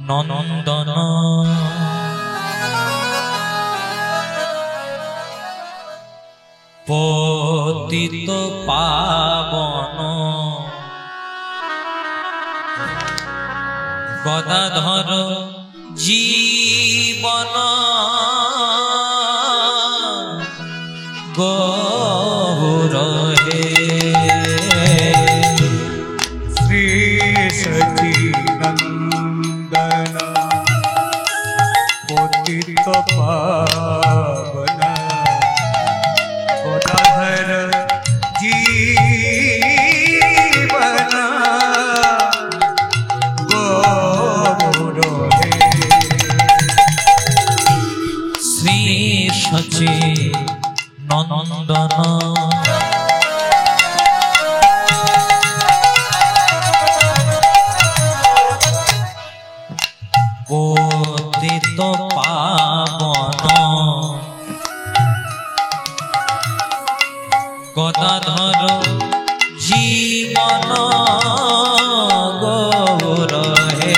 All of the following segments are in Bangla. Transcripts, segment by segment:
নন্দন পতিত পাবন গদাধর জীবন গৌর হে শ্রী সচিনন্দন পতিত পাবন গদাধর জীবন গৌর হে শ্রী সচিনন্দন পতিত পাবন গদাধর জীবন গৌর হে শ্রী সচিনন্দন পতিত পাবন গদাধর জীবন গৌর হে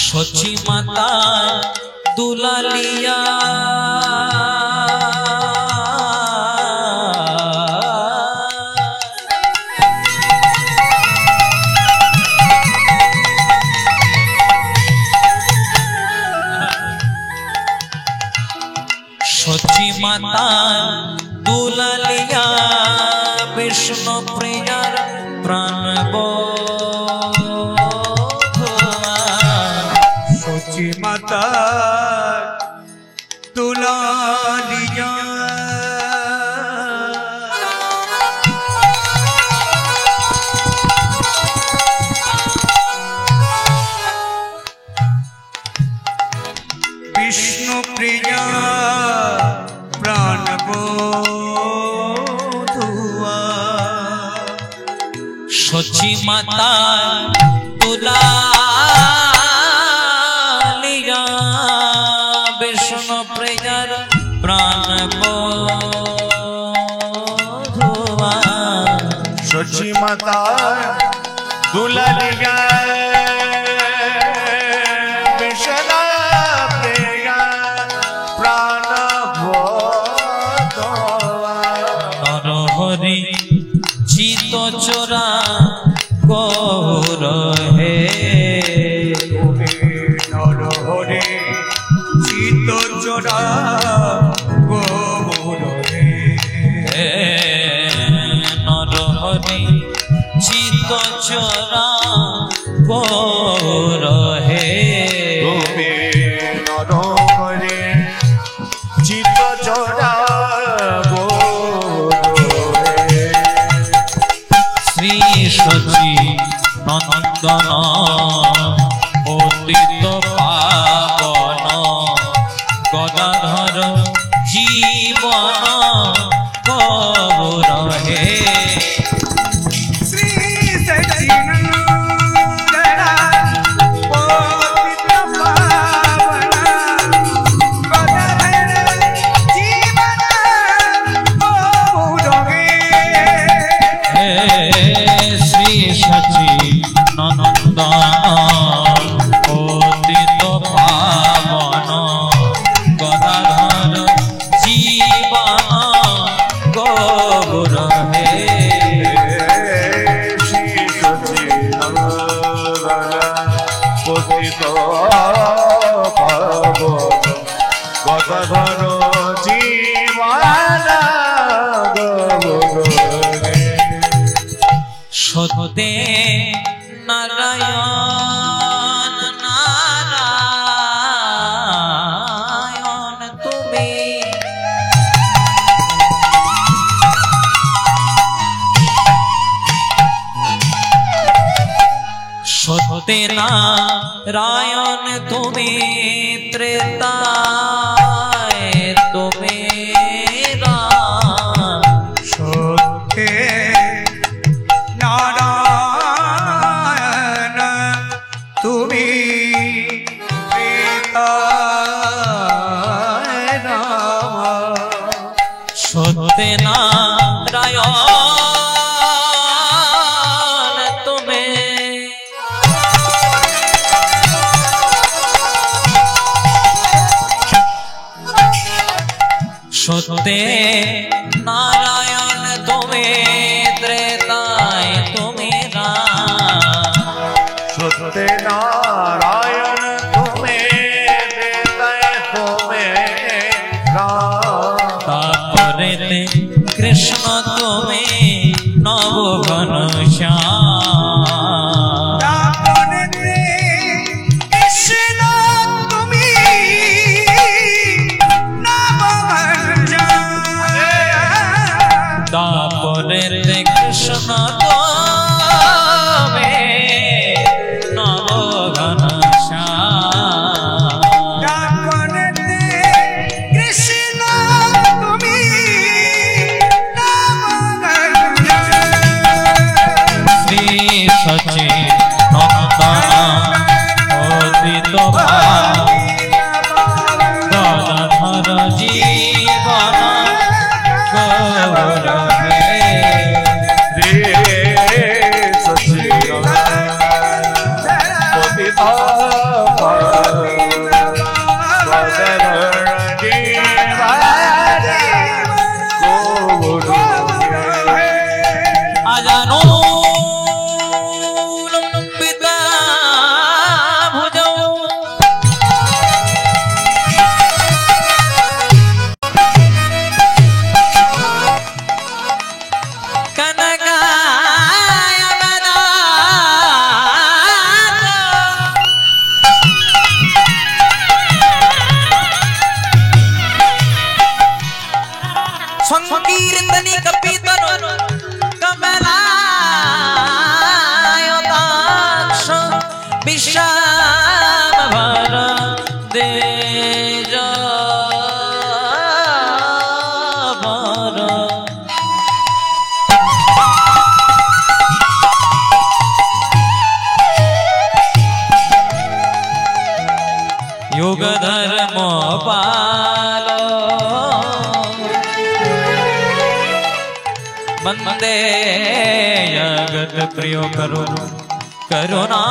সচি মাতা দুলালিয়া সচি মাতা দুলালিয়া বিষ্ণু প্রিয়ার প্রাণ সচি মাতা দুলালিয়া বিষ্ণু প্রিয়া প্রাণ বধুয়া সচি মাতা দুলালিয়া বিষ্ণু প্রিয়ার প্রাণ বধুয়া সচি মাতা দুলালিয়া বিষ্ণু প্রিয়া প্রাণ বধুয়া নরহরি চিত চোরা গৌর হে নরহরে চিত চোরা গৌর হে নরহরি চিত চোরা গৌর হে নরহরে চিত চোরা গৌর হে শ্রী সচিনন্দন পতিত পাবন গদাধর জীবন গৌর হে শ্রী সচিনন্দন পতিত পাবন পাব গদাধর জীবন গৌরে। সত্যে নারায়ণ নারায়ণ তুমি সত্যে নারায়ণ তুমি ত্রেতায় তুমি সত্যে নারায়ণ তুমি ত্রেতায় রাম। সত্যে নারায়ণ তুমি সত্যে নারায়ণ তুমি ত্রেতায় তুমি সত্যে নারায়ণ তুমি ত্রেতায় তুমি রাম। তারপরে কৃষ্ণ তুমি নবঘন শ্যাম। কৃষ্ণ তুমি তারপরে কৃষ্ণ তুমি নবঘন শ্যাম। কৃষ্ণ তুমি শ্রী সচিন নন্দন অতীত গদাধর জীবন গৌরবে। আজানো লম্বিতা ভুজৌ संकीर्तनी कपितनु कमलायताक्ष विश्वाभर देजभर। युग धर्म पालो वंदे जगत प्रियो करुणा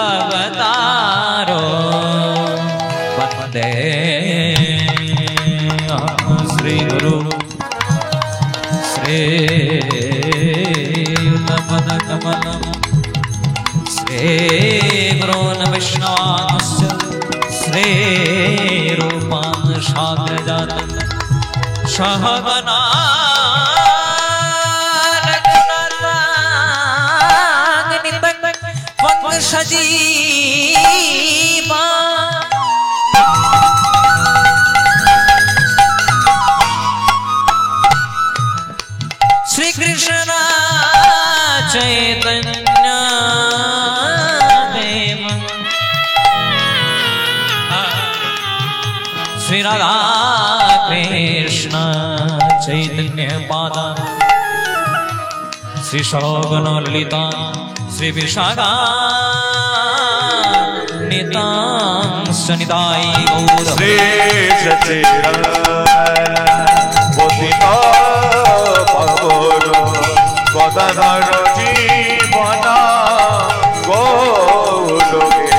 अवतारो। वंदे श्री गुरु श्री युतपद कमलम श्री गुरून् विष्णवांश्च श्री रूपान् शाद्रजातम् सहगना सजीवा श्री कृष्ण चैतन्य देव श्री राधा कृष्ण चैतन्य पादा श्री सौगन ललिता श्री विशाखा नितांश निताय गौर। श्री सचिदानंद गदाधर जीवन गौलोके।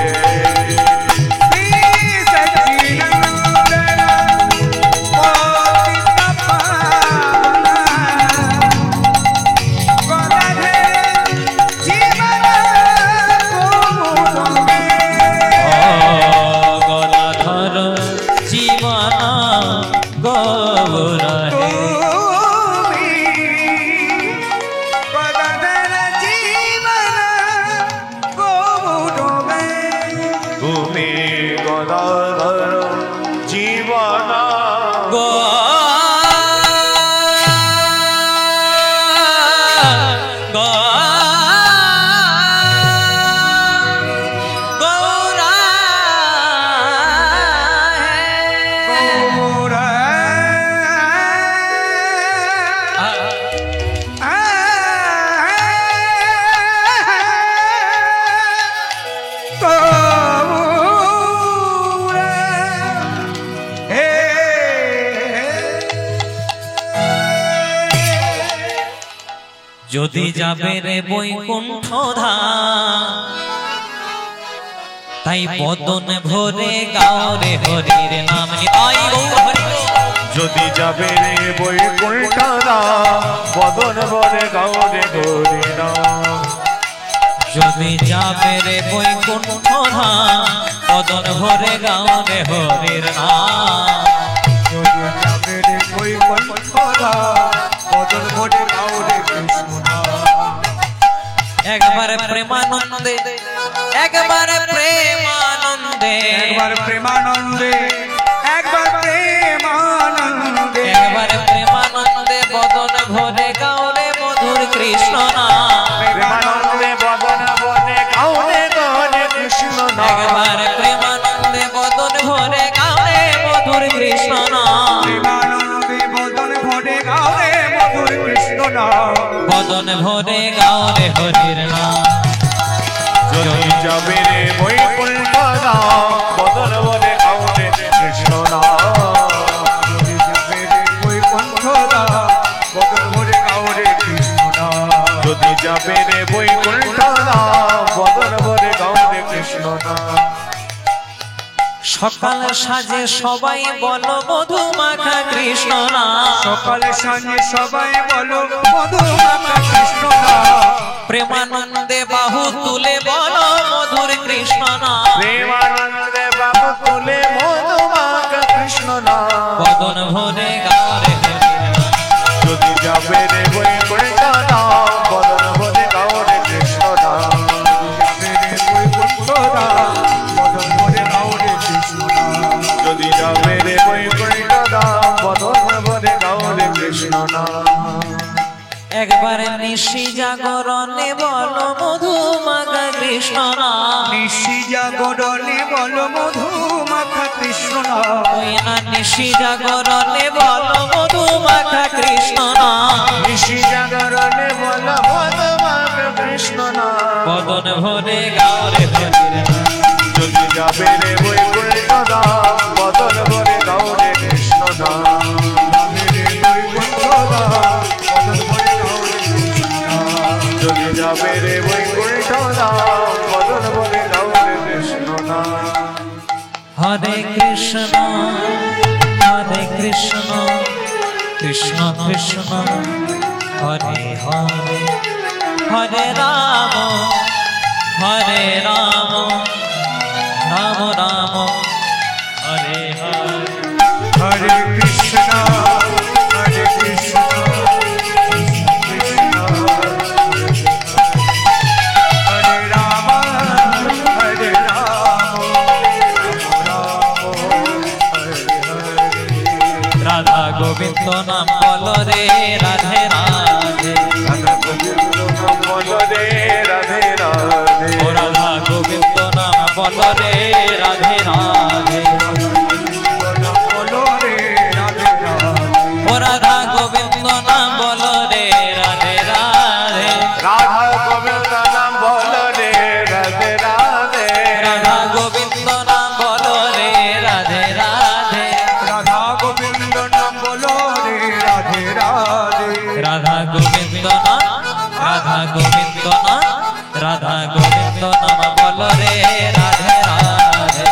গদাধর জীবন গো যদি যাবে রে বৈকুণ্ঠ ধাম তাই বদন ভরে গাও রে হরির নাম নিতাই গৌর হরি যদি যাবে রে বৈকুণ্ঠ ধাম বদন ভরে গাও রে হরি নাম যদি যাবে রে বৈকুণ্ঠ ধাম বদন ভরে গাও রে হরির নাম যদি যাবে রে বৈকুণ্ঠ ধাম বদন ভরে গাও রে কৃষ্ণ নাম। একবার প্রেমানন্দে একবার প্রেমানন্দে একবার প্রেমানন্দে একবার প্রেমানন্দে একবার প্রেমানন্দে বদন ভরে গাও রে মধুর কৃষ্ণ নাম প্রেমানন্দে বদন ভরে গাও রে হরে কৃষ্ণ নাম একবার প্রেমানন্দে বদন ভরে গাও রে মধুর কৃষ্ণ নাম প্রেমানন্দে বদন ভরে গাও রে মধুর কৃষ্ণ নাম। বদন ভরে গাও রে হরির নাম যদি যাবে রে বৈকুণ্ঠ ধাম বদন ভরে গাও রে কৃষ্ণ নাম যদি যাবে রে বৈকুণ্ঠ ধাম বদন ভরে গাও রে কৃষ্ণ নাম। যদি যাবে রে বৈকুণ্ঠ ধাম বদন ভরে গাও রে কৃষ্ণ নাম সকাল সাজে সবাই বলো মধু মাখা কৃষ্ণ নাম সকালে সাঁঝে সবাই বলো মধু মাখা কৃষ্ণ নাম। প্রেমানন্দে বাহু তুলে বলো মধুর কৃষ্ণ নাম প্রেমানন্দে বাবু তুলে মধুমাখ কৃষ্ণ নাম বদন ভরে গাও রে হরির নাম যদি যাবে রে বৈকুণ্ঠ ধাম বদন ভরে গাও রে কৃষ্ণ নাম যাবে রে বৈকুণ্ঠ ধাম বদন ভরে গাও রে কৃষ্ণ নাম। যদি যাবে রে বৈকুণ্ঠ ধাম বদন ভরে গাও রে কৃষ্ণ নাম একবার নিশি জাগরণে বলো মধু মাখা কৃষ্ণ নাম নিশি জাগরণে বলো মধু মাখা কৃষ্ণ নাম। ওই না নিশি জাগরণে বলো মধু মাখা কৃষ্ণ নাম নিশি জাগরণে বল মধুমাখ কৃষ্ণ নাম বদন ভরে গাও রে হরির নাম যদি যাবে রে বৈকুণ্ঠ ধাম বদন ভরে গাও রে কৃষ্ণ নাম যাবে রে বৈকুণ্ঠ ধাম বদন ভরে গাও রে কৃষ্ণ নাম। যদি যাবে রে বৈকুণ্ঠ ধাম বদন ভরে গাও রে কৃষ্ণ নাম হরে কৃষ্ণ কৃষ্ণ কৃষ্ণ হরে হরে হরে রাম রাম রাম হরে হরে হরে কৃষ্ণ হরে কৃষ্ণ কৃষ্ণ হরে রাম হরে রাম রাম হরে হরে। রাধা গোবিন্দ নাম বলো রে রাধে রাধে রাধা গোবিন্দ নাম বলো রে রাধে রাধে ও রাধা গোবিন্দ নাম বলো রে রাধে রাধে বলো রে রাধে রাধে। ও রাধা গোবিন্দ নাম বলো রে রাধে রাধে রাধা গোবিন্দ নাম বলো রে রাধে রাধে রাধা গোবিন্দ নাম বলো রে রাধে রাধে রাধা গোবিন্দ নাম বলো রে রাধে রাধে। রাধা গোবিন্দ নাম বলো রে রাধে রাধে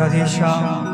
রাধে শ্যাম